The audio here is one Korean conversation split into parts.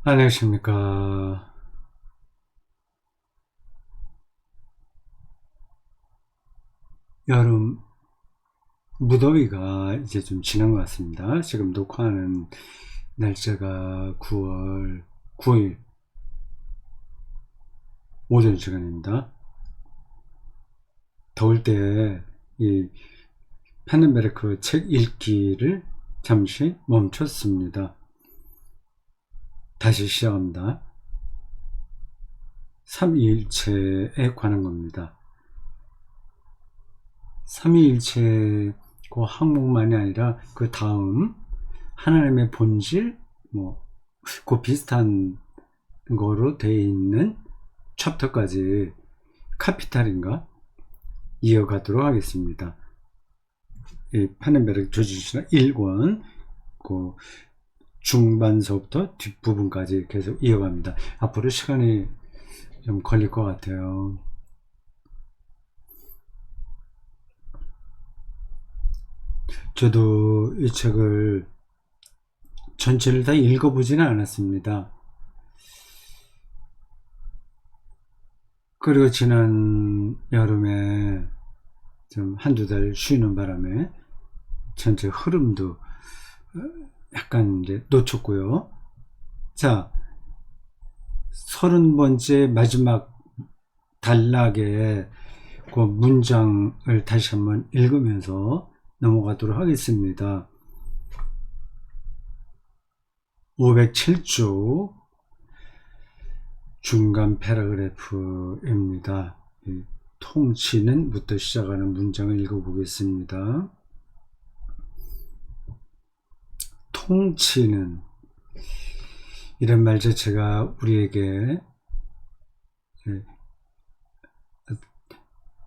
안녕하십니까. 여름 무더위가 이제 좀 지난 것 같습니다. 지금 녹화하는 날짜가 9월 9일 오전 시간입니다. 더울 때 이 파넨베르크 책 읽기를 잠시 멈췄습니다. 다시 시작합니다. 삼위일체에 관한 겁니다. 삼위일체 그 항목만이 아니라 그 다음 하나님의 본질 그 비슷한 거로 되어 있는 챕터까지 카피탈인가 이어가도록 하겠습니다. 이 파넨베르크 조지시나 1권 그 중반서부터 뒷부분까지 계속 이어갑니다. 앞으로 시간이 좀 걸릴 것 같아요. 저도 이 책을 전체를 다 읽어보지는 않았습니다. 그리고 지난 여름에 좀 한두 달 쉬는 바람에 전체 흐름도 약간 이제 놓쳤고요. 자, 30번째 마지막 단락의 그 문장을 다시 한번 읽으면서 넘어가도록 하겠습니다. 507조 중간 패러그래프입니다. 통치는 부터 시작하는 문장을 읽어보겠습니다. 통치는 이런 말 자체가 우리에게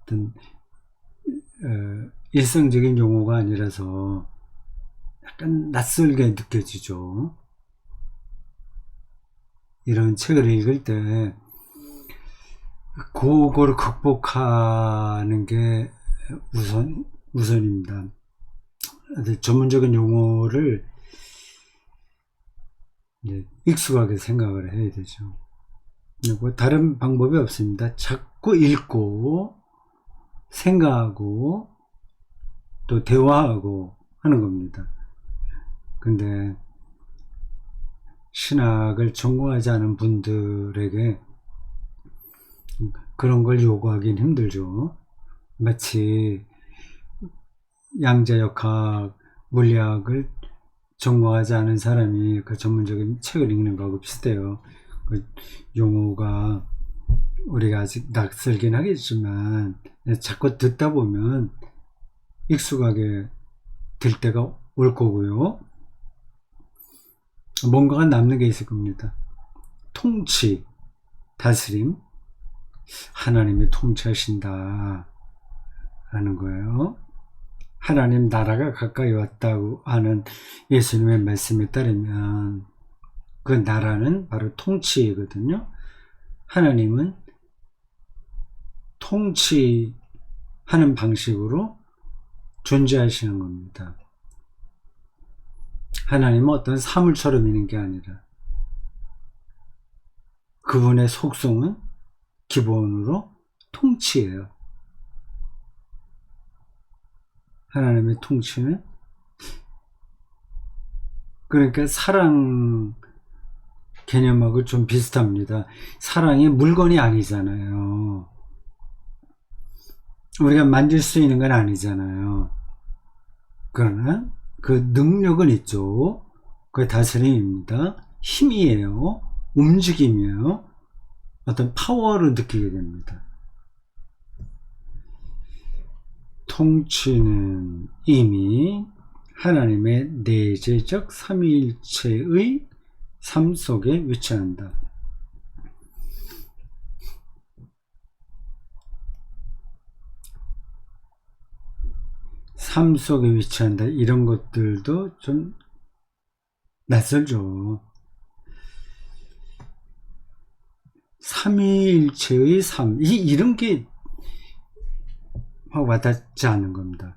어떤 일상적인 용어가 아니라서 약간 낯설게 느껴지죠. 이런 책을 읽을 때 그거를 극복하는 게 우선입니다. 전문적인 용어를 익숙하게 생각을 해야 되죠. 그리고 다른 방법이 없습니다. 자꾸 읽고 생각하고 또 대화하고 하는 겁니다. 근데 신학을 전공하지 않은 분들에게 그런 걸 요구하기는 힘들죠. 마치 양자역학, 물리학을 전공하지 않은 사람이 그 전문적인 책을 읽는 거하고 비슷해요. 그 용어가 우리가 아직 낯설긴 하겠지만 자꾸 듣다 보면 익숙하게 될 때가 올 거고요. 뭔가가 남는 게 있을 겁니다. 통치, 다스림, 하나님이 통치하신다 라는 거예요. 하나님 나라가 가까이 왔다고 하는 예수님의 말씀에 따르면 그 나라는 바로 통치이거든요. 하나님은 통치하는 방식으로 존재하시는 겁니다. 하나님은 어떤 사물처럼 있는 게 아니라 그분의 속성은 기본으로 통치예요. 하나님의 통치는 그러니까 사랑 개념하고 좀 비슷합니다. 사랑이 물건이 아니잖아요. 우리가 만질 수 있는 건 아니잖아요. 그러나 그 능력은 있죠. 그 다스림입니다. 힘이에요. 움직임이에요. 어떤 파워를 느끼게 됩니다. 통치는 이미 하나님의 내재적 삼위일체의 삶 속에 위치한다. 삶 속에 위치한다. 이런 것들도 좀 낯설죠. 삼위일체의 삶, 이런 게 와닿지 않은 겁니다.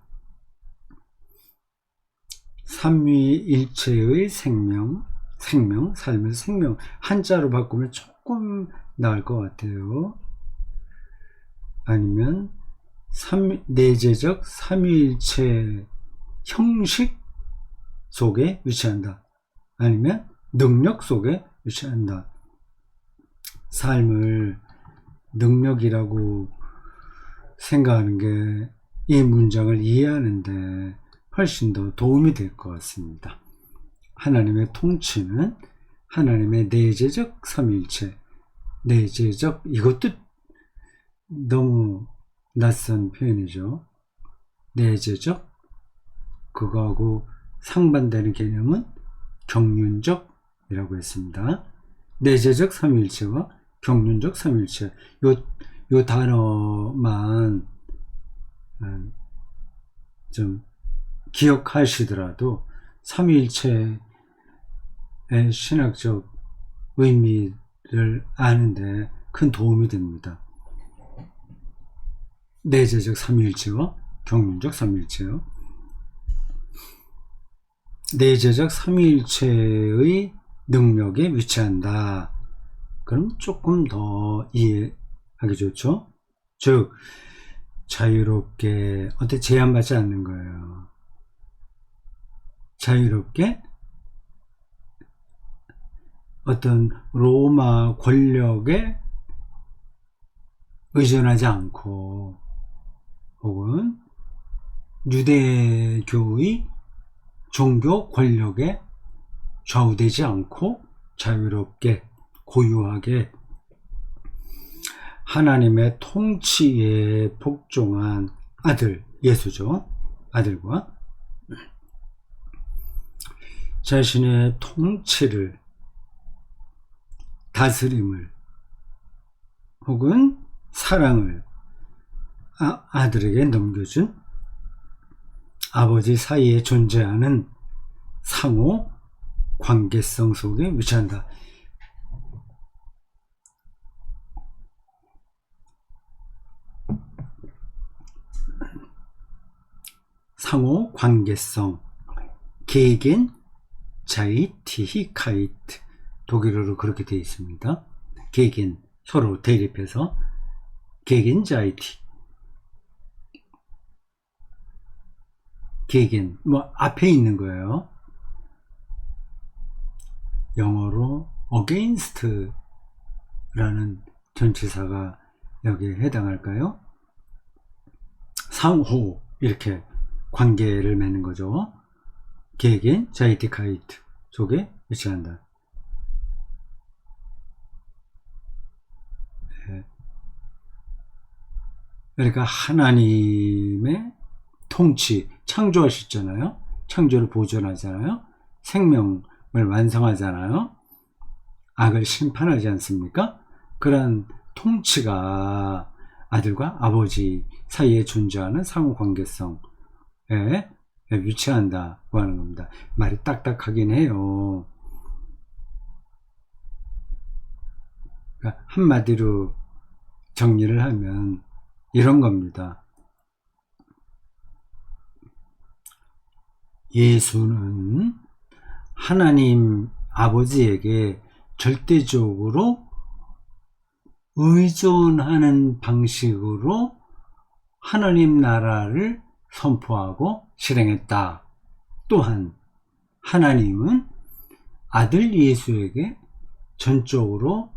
삼위일체의 생명, 생명, 삶을 생명 한자로 바꾸면 조금 나을 것 같아요. 아니면 내재적 삼위일체 형식 속에 위치한다. 아니면 능력 속에 위치한다. 삶을 능력이라고 생각하는 게 이 문장을 이해하는데 훨씬 더 도움이 될 것 같습니다. 하나님의 통치는 하나님의 내재적 삼위일체, 내재적, 이것도 너무 낯선 표현이죠. 내재적, 그거하고 상반되는 개념은 경륜적이라고 했습니다. 내재적 삼위일체와 경륜적 삼위일체, 요 단어만 좀 기억하시더라도 삼위일체의 신학적 의미를 아는데 큰 도움이 됩니다. 내재적 삼위일체와 경륜적 삼위일체요. 내재적 삼위일체의 능력에 위치한다. 그럼 조금 더 이해하기 좋죠? 즉 자유롭게, 어떻게 제한받지 않는 거예요. 자유롭게 어떤 로마 권력에 의존하지 않고, 혹은 유대교의 종교 권력에 좌우되지 않고 자유롭게 고유하게 하나님의 통치에 복종한 아들, 예수죠. 아들과 자신의 통치를, 다스림을, 혹은 사랑을 아들에게 넘겨준 아버지 사이에 존재하는 상호 관계성 속에 위치한다. 상호 관계성, 게겐 자이티히카이트, 독일어로 그렇게 되어 있습니다. 게겐, 서로 대립해서 게겐 자이티, 게겐, 뭐 앞에 있는 거예요. 영어로 against 라는 전치사가 여기에 해당할까요? 상호, 이렇게 관계를 맺는 거죠. 게겐 자이티카이트 속에 위치한다. 그러니까 하나님의 통치, 창조하셨잖아요. 창조를 보존하잖아요. 생명을 완성하잖아요. 악을 심판하지 않습니까? 그런 통치가 아들과 아버지 사이에 존재하는 상호관계성에 위치한다고 하는 겁니다. 말이 딱딱하긴 해요. 그러니까 한마디로 정리를 하면 이런 겁니다. 예수는 하나님 아버지에게 절대적으로 의존하는 방식으로 하나님 나라를 선포하고 실행했다. 또한 하나님은 아들 예수에게 전적으로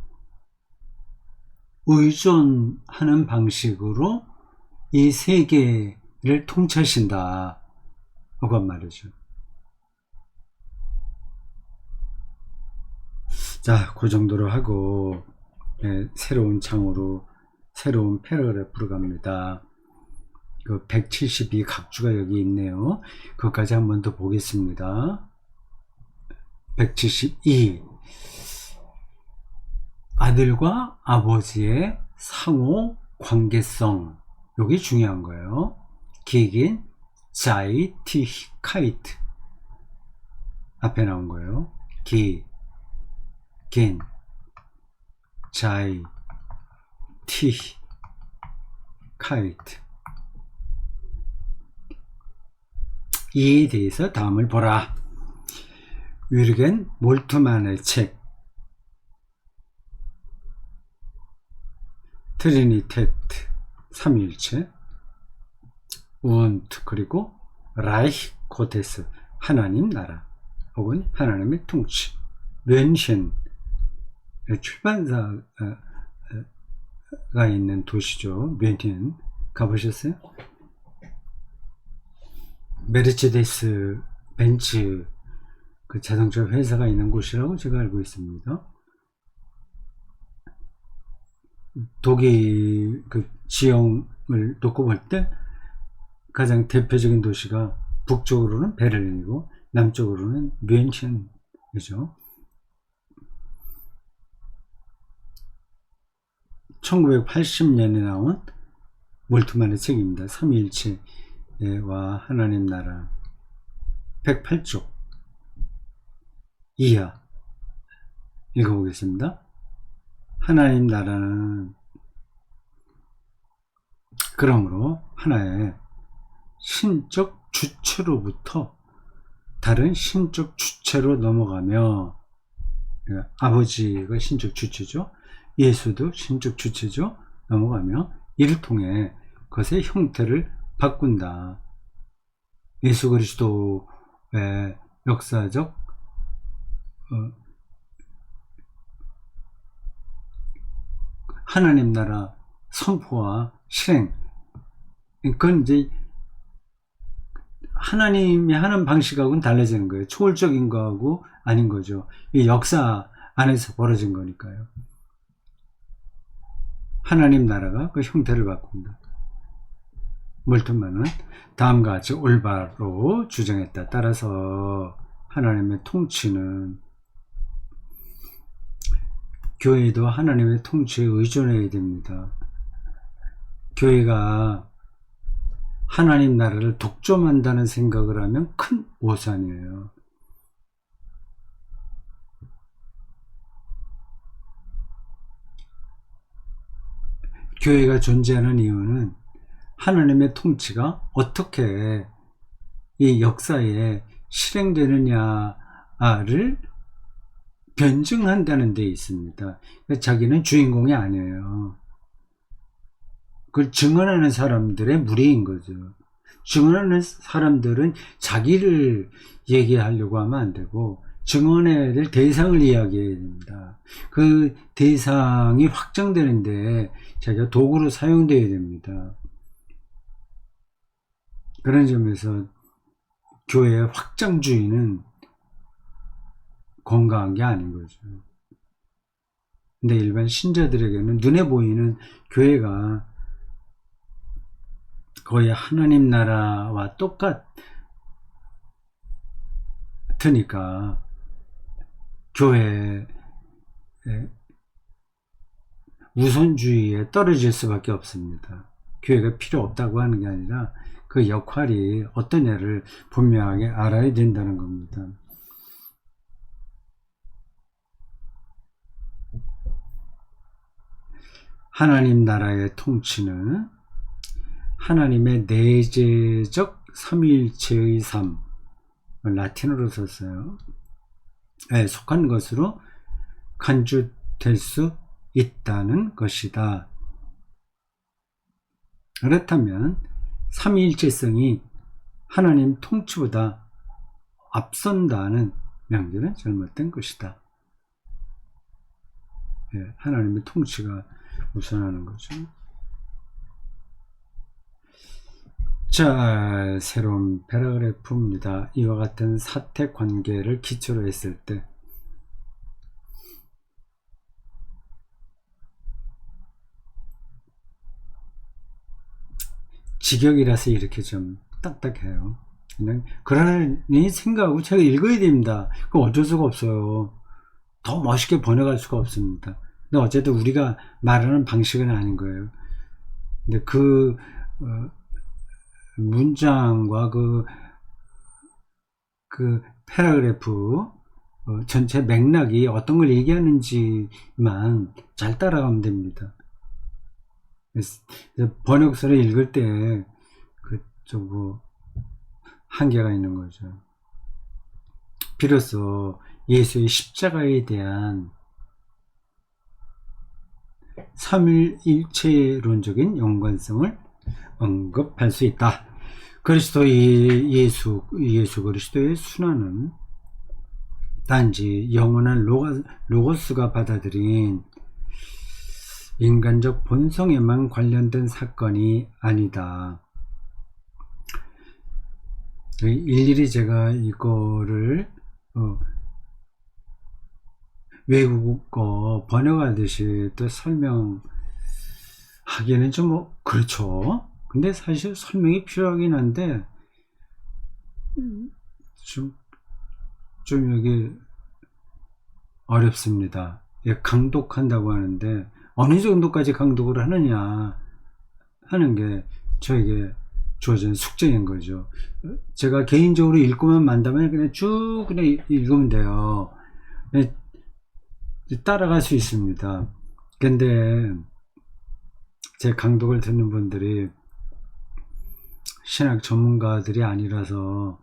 의존하는 방식으로 이 세계를 통치하신다. 그건 말이죠. 자, 그 정도로 하고 새로운 창으로 새로운 패러그래프로 갑니다. 172 각주가 여기 있네요. 그것까지 한 번 더 보겠습니다. 172 아들과 아버지의 상호 관계성, 여기 중요한 거예요. 게겐 자이티히카이트 앞에 나온 거예요. 게겐 자이티히카이트, 이에 대해서 다음을 보라. 위르겐 몰트만의 책 트리니테트 삼위일체, 우언트, 그리고 라이히 고테스 하나님 나라 혹은 하나님의 통치, 뮌셴 출판사가 있는 도시죠. 뮌헨 가보셨어요? 메르체데스 벤츠 그 자동차 회사가 있는 곳이라고 제가 알고 있습니다. 독일 그 지형을 놓고 볼 때 가장 대표적인 도시가 북쪽으로는 베를린이고 남쪽으로는 뮌헨이죠. 1980년에 나온 몰트만의 책입니다. 삼위일체와 하나님 나라 108쪽 이하 읽어보겠습니다. 하나님 나라는 그러므로 하나의 신적 주체로부터 다른 신적 주체로 넘어가며, 아버지가 신적 주체죠. 예수도 신적 주체죠. 넘어가며 이를 통해 그것의 형태를 바꾼다. 예수 그리스도의 역사적 하나님 나라 선포와 실행, 그건 이제 하나님이 하는 방식하고는 달라지는 거예요. 초월적인 거하고 아닌 거죠. 이 역사 안에서 벌어진 거니까요. 하나님 나라가 그 형태를 바꾼다. 몰트만은 다음과 같이 올바로 주장했다. 따라서 하나님의 통치는 교회도 하나님의 통치에 의존해야 됩니다. 교회가 하나님 나라를 독점한다는 생각을 하면 큰 오산이에요. 교회가 존재하는 이유는 하나님의 통치가 어떻게 이 역사에 실행되느냐를 변증한다는 데 있습니다. 자기는 주인공이 아니에요. 그걸 증언하는 사람들의 무리인 거죠. 증언하는 사람들은 자기를 얘기하려고 하면 안 되고 증언해야 될 대상을 이야기해야 됩니다. 그 대상이 확정되는데 자기가 도구로 사용되어야 됩니다. 그런 점에서 교회의 확장주의는 건강한 게 아닌 거죠. 근데 일반 신자들에게는 눈에 보이는 교회가 거의 하나님 나라와 똑같으니까 교회의 우선주의에 떨어질 수밖에 없습니다. 교회가 필요 없다고 하는 게 아니라 그 역할이 어떠냐를 분명하게 알아야 된다는 겁니다. 하나님 나라의 통치는 하나님의 내재적 삼위일체의 삶, 라틴어로 썼어요. 속한 것으로 간주될 수 있다는 것이다. 그렇다면 삼위일체성이 하나님 통치보다 앞선다는 명제는 잘못된 것이다. 하나님의 통치가 우선하는 거죠. 자, 새로운 패러그래프입니다. 이와 같은 사택 관계를 기초로 했을 때 직역이라서 이렇게 좀 딱딱해요. 그러니 생각하고 제가 읽어야 됩니다. 그거 어쩔 수가 없어요. 더 멋있게 번역할 수가 없습니다. 근데 어쨌든 우리가 말하는 방식은 아닌 거예요. 근데 그 문장과 그 패러그래프 전체 맥락이 어떤 걸 얘기하는지만 잘 따라가면 됩니다. 번역서를 읽을 때 한계가 있는 거죠. 비로소 예수의 십자가에 대한 삼위일체론적인 연관성을 언급할 수 있다. 그리스도의 예수 그리스도의 순환은 단지 영원한 로고스가 받아들인 인간적 본성에만 관련된 사건이 아니다. 일일이 제가 이거를 외국어 번역하듯이 또 설명하기에는 좀 그렇죠. 근데 사실 설명이 필요하긴 한데 좀 여기 어렵습니다. 강독한다고 하는데 어느 정도까지 강독을 하느냐 하는 게 저에게 주어진 숙제인 거죠. 제가 개인적으로 읽고만 만다면 그냥 쭉 그냥 읽으면 돼요. 따라갈 수 있습니다. 근데 제 강독을 듣는 분들이 신학 전문가들이 아니라서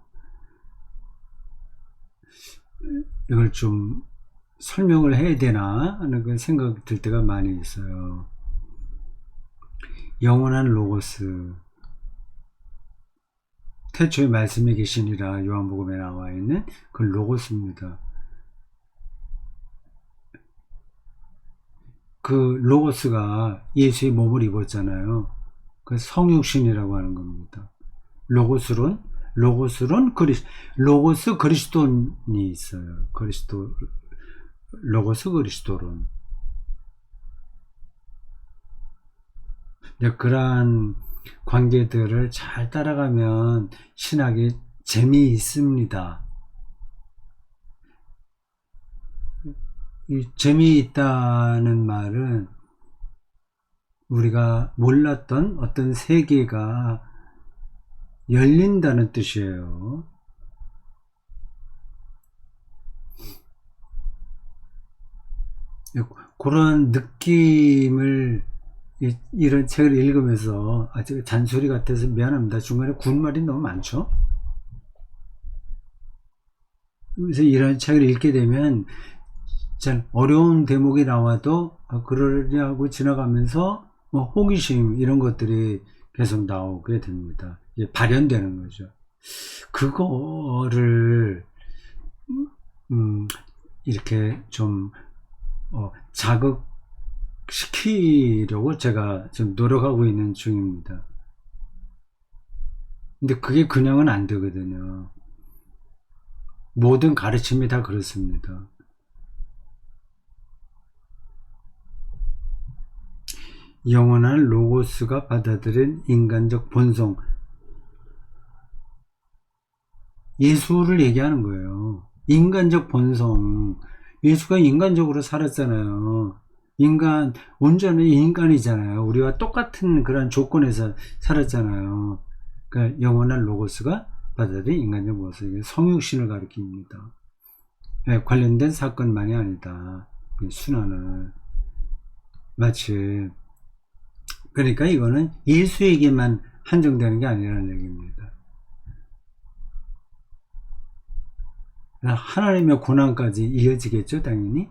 이걸 좀 설명을 해야 되나 하는 그 생각 들 때가 많이 있어요. 영원한 로고스, 태초에 말씀이 계시니라 요한복음에 나와 있는 그 로고스입니다. 그 로고스가 예수의 몸을 입었잖아요. 그 성육신이라고 하는 겁니다. 로고스 그리스도론이 있어요. 로고스 그리스도론. 그러한 관계들을 잘 따라가면 신학이 재미있습니다. 이 재미있다는 말은 우리가 몰랐던 어떤 세계가 열린다는 뜻이에요. 그런 느낌을 이런 책을 읽으면서 제가 잔소리 같아서 미안합니다. 중간에 군말이 너무 많죠. 그래서 이런 책을 읽게 되면 참 어려운 대목이 나와도 그러려고 지나가면서 호기심 이런 것들이 계속 나오게 됩니다. 이게 발현되는 거죠. 그거를 이렇게 좀 자극시키려고 제가 좀 노력하고 있는 중입니다. 근데 그게 그냥은 안 되거든요. 모든 가르침이 다 그렇습니다. 영원한 로고스가 받아들인 인간적 본성, 예수를 얘기하는 거예요. 인간적 본성, 예수가 인간적으로 살았잖아요. 온전히 인간이잖아요. 우리와 똑같은 그런 조건에서 살았잖아요. 그러니까 영원한 로고스가 받아들인 인간적 모습, 성육신을 가리킵니다. 관련된 사건만이 아니다. 순환을 마치, 그러니까 이거는 예수에게만 한정되는 게 아니라는 얘기입니다. 하나님의 고난까지 이어지겠죠, 당연히.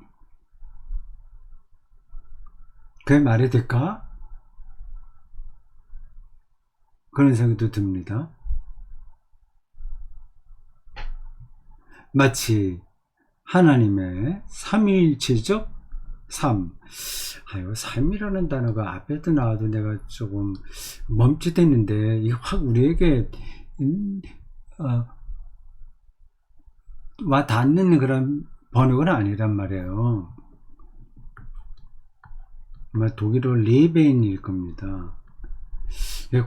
그게 말이 될까? 그런 생각도 듭니다. 마치 하나님의 삼위일체적 삶. 삶이라는 단어가 앞에도 나와도 내가 조금 멈칫했는데 이게 확 우리에게 와 닿는 그런 번역은 아니란 말이에요. 아마 독일어 레벤일 겁니다.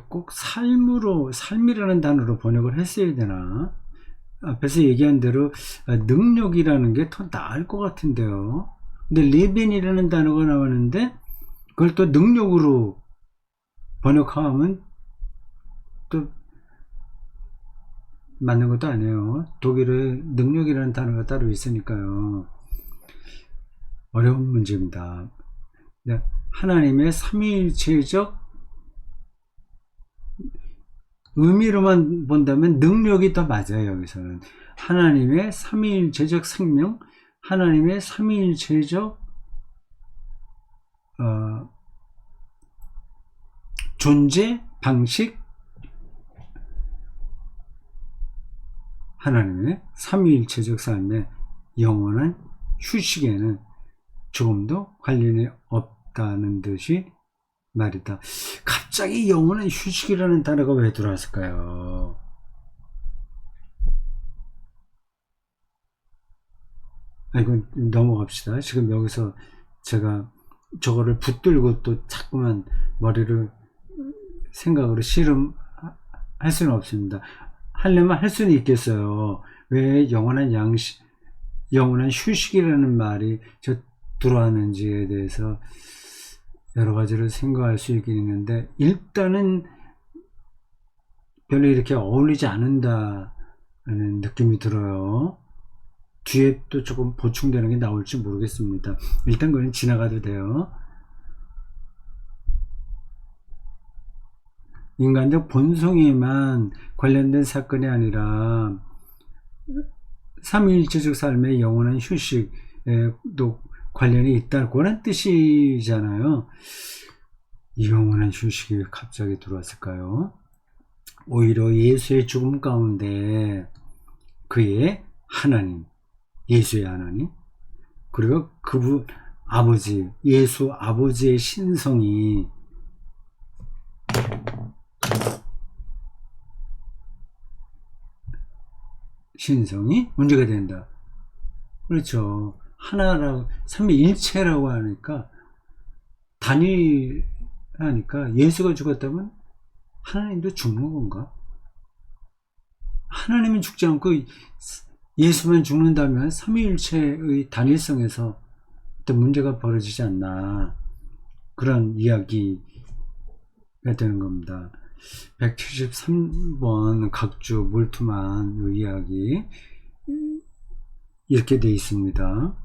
꼭 삶이라는 단어로 번역을 했어야 되나? 앞에서 얘기한 대로 능력이라는 게 더 나을 것 같은데요. 근데 레벤이라는 단어가 나오는데 그걸 또 능력으로 번역하면 또 맞는 것도 아니에요. 독일에 능력이라는 단어가 따로 있으니까요. 어려운 문제입니다. 하나님의 삼위일체적 의미로만 본다면 능력이 더 맞아요. 여기서는 하나님의 삼위일체적 생명, 하나님의 삼위일체적 존재 방식, 하나님의 삼위일체적 삶의 영원한 휴식에는 조금도 관련이 없다는 듯이 말이다. 갑자기 영원한 휴식이라는 단어가 왜 들어왔을까요? 이건 넘어갑시다. 지금 여기서 제가 저거를 붙들고 또 자꾸만 머리를 생각으로 씨름할 수는 없습니다. 하려면 할 수는 있겠어요. 왜 영원한 휴식이라는 말이 저 들어왔는지에 대해서 여러 가지를 생각할 수 있긴 있는데, 일단은 별로 이렇게 어울리지 않는다는 느낌이 들어요. 뒤에 또 조금 보충되는 게 나올지 모르겠습니다. 일단 그건 지나가도 돼요. 인간적 본성에만 관련된 사건이 아니라 삼위일체적 삶의 영원한 휴식에도 관련이 있다는 뜻이잖아요. 이 영원한 휴식이 갑자기 들어왔을까요? 오히려 예수의 죽음 가운데 그의 하나님, 예수의 하나님, 그리고 그분 아버지, 예수 아버지의 신성이 문제가 된다. 그렇죠. 하나라고, 삼위일체라고 하니까, 단일하니까 예수가 죽었다면 하나님도 죽는 건가? 하나님은 죽지 않고 예수만 죽는다면 삼위일체의 단일성에서 또 문제가 벌어지지 않나, 그런 이야기가 되는 겁니다. 173번 각주 몰트만 이야기 이렇게 되어 있습니다.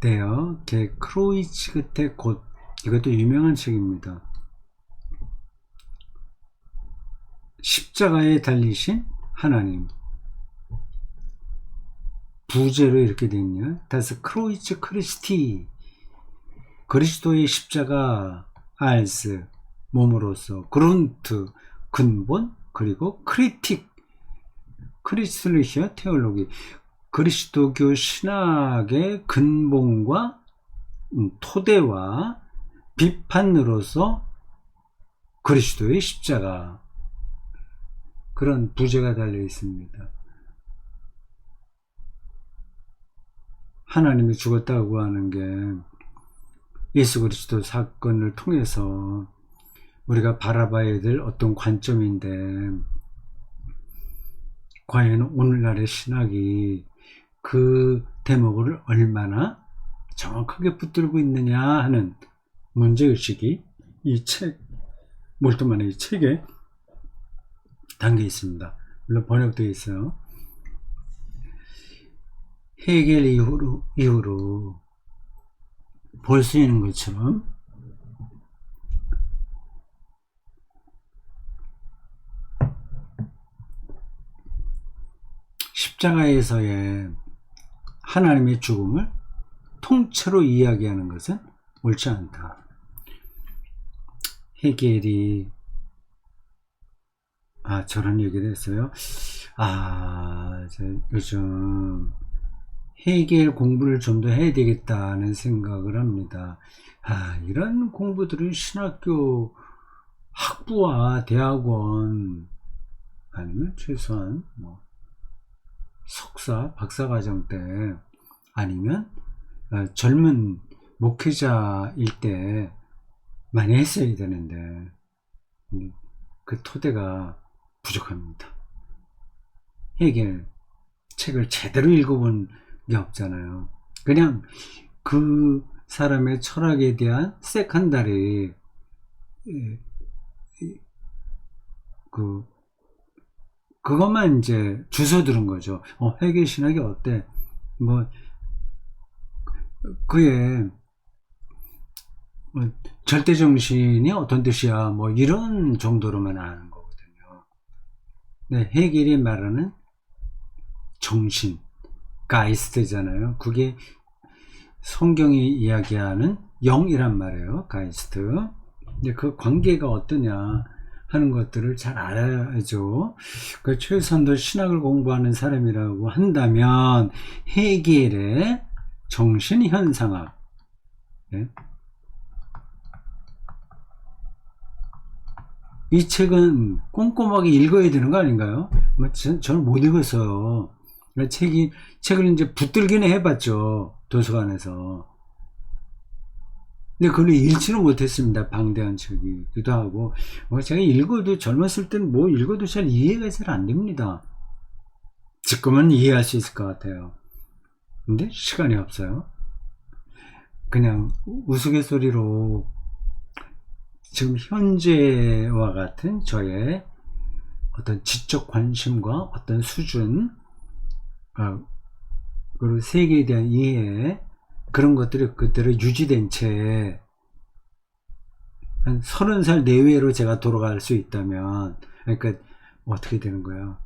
데어 게 크로이츠 끝에 곧, 이것도 유명한 책입니다. 십자가에 달리신 하나님, 부제로 이렇게 되어 있네요. 다스 크로이츠 크리스티, 그리스도의 십자가, 알스 몸으로서, 그룬트 근본, 그리고 크리틱 크리스리히어 테올로기, 그리스도교 신학의 근본과 토대와 비판으로서 그리스도의 십자가, 그런 부제가 달려 있습니다. 하나님이 죽었다고 하는 게 예수 그리스도 사건을 통해서 우리가 바라봐야 될 어떤 관점인데, 과연 오늘날의 신학이 그 대목을 얼마나 정확하게 붙들고 있느냐 하는 문제의식이 이 책, 몰트만의 책에 담겨 있습니다. 물론 번역되어 있어요. 헤겔 이후로 볼 수 있는 것처럼 십자가에서의 하나님의 죽음을 통째로 이야기하는 것은 옳지 않다. 헤겔이 저런 얘기를 했어요. 요즘 헤겔 공부를 좀 더 해야 되겠다는 생각을 합니다. 이런 공부들은 신학교 학부와 대학원, 아니면 최소한 석사, 박사과정 때, 아니면 젊은 목회자일 때 많이 했어야 되는데, 그 토대가 부족합니다. 헤겔 책을 제대로 읽어본 게 없잖아요. 그냥 그 사람의 철학에 대한 세컨다리, 그것만 이제 주워 들은 거죠. 헤겔 신학이 어때? 그의 절대정신이 어떤 뜻이야? 이런 정도로만 아는 거거든요. 네, 헤겔이 말하는 정신, 가이스트잖아요. 그게 성경이 이야기하는 영이란 말이에요. 가이스트. 근데 그 관계가 어떠냐 하는 것들을 잘 알아야죠. 그 최선도 신학을 공부하는 사람이라고 한다면 헤겔의 정신현상학, 네? 이 책은 꼼꼼하게 읽어야 되는 거 아닌가요? 저는 못 읽었어요. 책을 이제 붙들기는 해봤죠. 도서관에서. 근데 그걸 읽지는 못했습니다. 방대한 책이기도 하고. 제가 읽어도, 젊었을 땐 뭐 읽어도 잘 이해가 잘 안 됩니다. 지금은 이해할 수 있을 것 같아요. 근데 시간이 없어요. 그냥 우스갯소리로 지금 현재와 같은 저의 어떤 지적 관심과 어떤 수준, 그리고 세계에 대한 이해, 그런 것들이 그대로 유지된 채 한 30살 내외로 제가 돌아갈 수 있다면, 그러니까 어떻게 되는 거예요?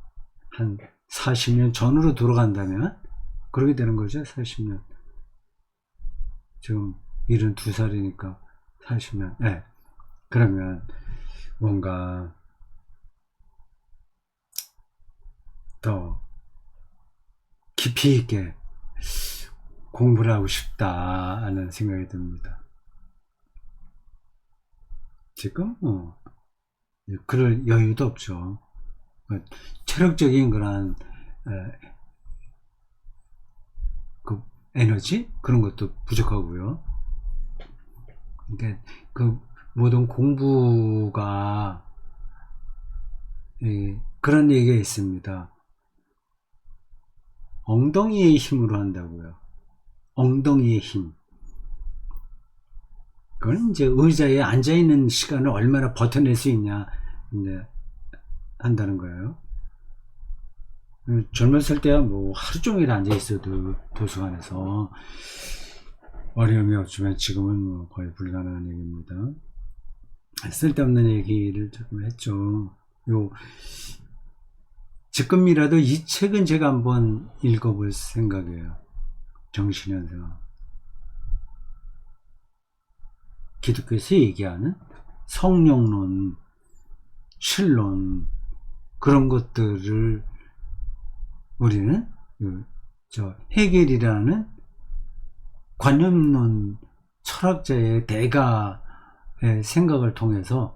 한 40년 전으로 돌아간다면 그렇게 되는 거죠. 40년. 지금 72살이니까 40년. 네. 그러면 뭔가 더 깊이 있게 공부를 하고 싶다 하는 생각이 듭니다. 지금 그럴 여유도 없죠. 체력적인 그런 그 에너지 그런 것도 부족하고요. 그러니까 그 모든 공부가 그런 얘기가 있습니다. 엉덩이의 힘으로 한다고요. 엉덩이의 힘. 그건 이제 의자에 앉아있는 시간을 얼마나 버텨낼 수 있냐, 이제 한다는 거예요. 젊었을 때야 뭐 하루 종일 앉아있어도 도서관에서 어려움이 없지만 지금은 뭐 거의 불가능한 얘기입니다. 쓸데없는 얘기를 조금 했죠. 지금이라도 이 책은 제가 한번 읽어볼 생각이에요. 정신현상. 기독교에서 얘기하는 성령론, 신론, 그런 것들을 우리는 헤겔이라는 관념론 철학자의 대가의 생각을 통해서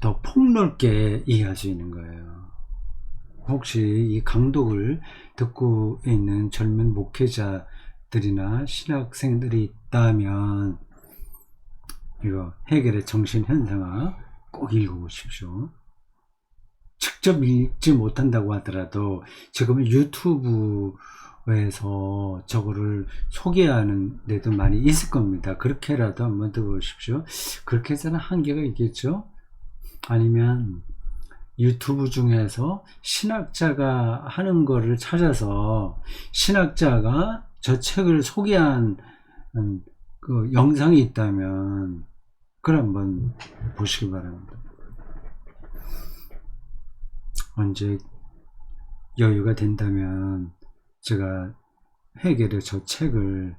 더 폭넓게 이해할 수 있는 거예요. 혹시 이 강독을 듣고 있는 젊은 목회자들이나 신학생들이 있다면 이거 헤겔의 정신현상학 꼭 읽어보십시오. 직접 읽지 못한다고 하더라도 지금은 유튜브에서 저거를 소개하는 데도 많이 있을 겁니다. 그렇게라도 한번 들어보십시오. 그렇게 해서는 한계가 있겠죠. 아니면 유튜브 중에서 신학자가 하는 거를 찾아서 신학자가 저 책을 소개한 그 영상이 있다면 그걸 한번 보시기 바랍니다. 언제 여유가 된다면 제가 헤겔의 저 책을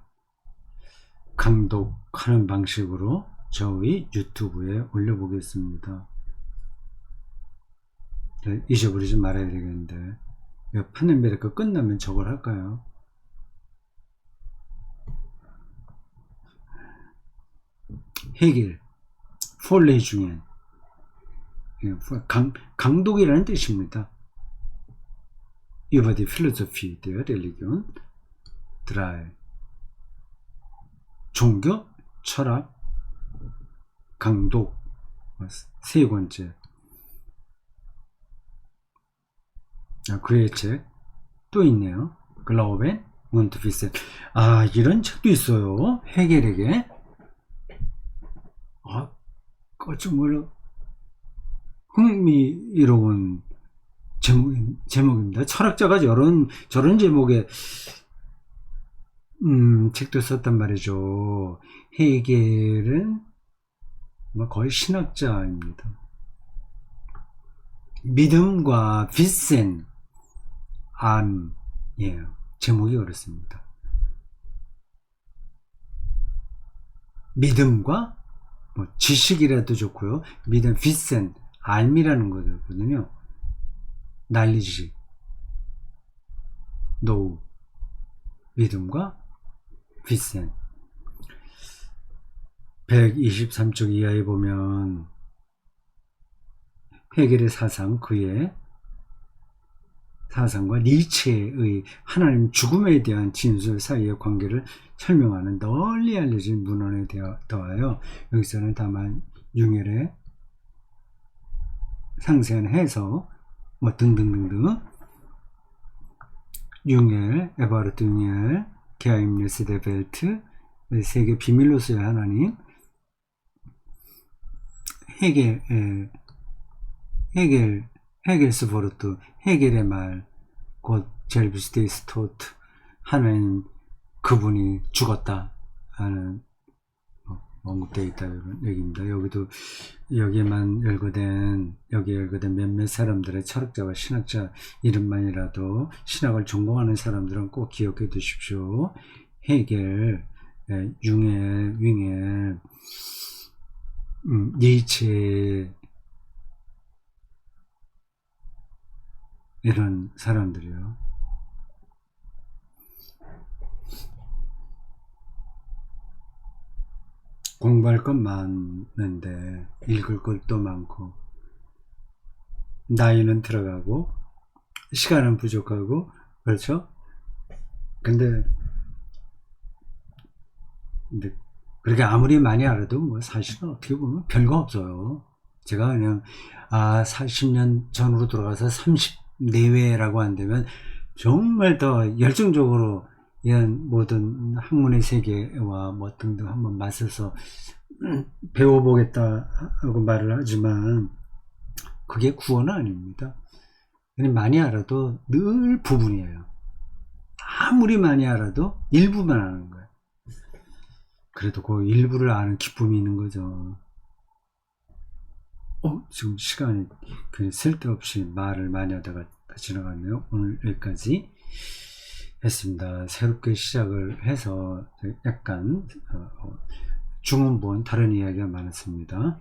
강독하는 방식으로 저희 유튜브에 올려보겠습니다. 잊어버리지 말아야 되겠는데 파넨베르크 끝나면 저걸 할까요? 헤겔 폴레중엔 강독이라는 뜻입니다. über die Philosophie der Religion 3 종교, 철학, 강독 세 번째. 그의 책 또 있네요. 글라우벤 und Wissen. 이런 책도 있어요. 헤겔에게. 정말 흥미로운 제목입니다. 철학자가 저런 제목의 책도 썼단 말이죠. 헤겔은 거의 신학자입니다. 믿음과 비센, 암이에요. 제목이 그렇습니다. 믿음과 뭐 지식이라도 좋고요. 믿음, 비센, 알미라는 거거든요. 날리지, 노우, 믿음과 비센. 123쪽 이하에 보면 헤겔의 사상, 그의 사상과 니체의 하나님 죽음에 대한 진술 사이의 관계를 설명하는 널리 알려진 문헌에 더하여 여기서는 다만 융엘의 상세한 해석 뭐 등등등등, 융엘, 에바르트 융엘, 게하임네스 데 벨트, 세계 비밀로서의 하나님, 헤겔스포르트, 헤겔의 말, 곧 젤비스테이스 토트, 하나님 그분이 죽었다 하는 언급되어 있다 이런 얘기입니다. 여기도 여기에 열거된 몇몇 사람들의 철학자와 신학자 이름만이라도 신학을 전공하는 사람들은 꼭 기억해 두십시오. 헤겔, 융엘, 윙엘, 니체, 이런 사람들이요. 공부할 건 많은데 읽을 것도 많고 나이는 들어가고 시간은 부족하고 그렇죠? 근데 그렇게 아무리 많이 알아도 뭐 사실은 어떻게 보면 별거 없어요. 제가 그냥 40년 전으로 돌아가서 30 내외라고 한다면 정말 더 열정적으로 이런 모든 학문의 세계와 뭐 등등 한번 맞서서 배워보겠다 하고 말을 하지만 그게 구원은 아닙니다. 그냥 많이 알아도 늘 부분이에요. 아무리 많이 알아도 일부만 아는 거예요. 그래도 그 일부를 아는 기쁨이 있는 거죠. 지금 시간이 쓸데없이 말을 많이 하다가 지나갔네요. 오늘 여기까지 했습니다. 새롭게 시작을 해서 약간 중원본 다른 이야기가 많았습니다.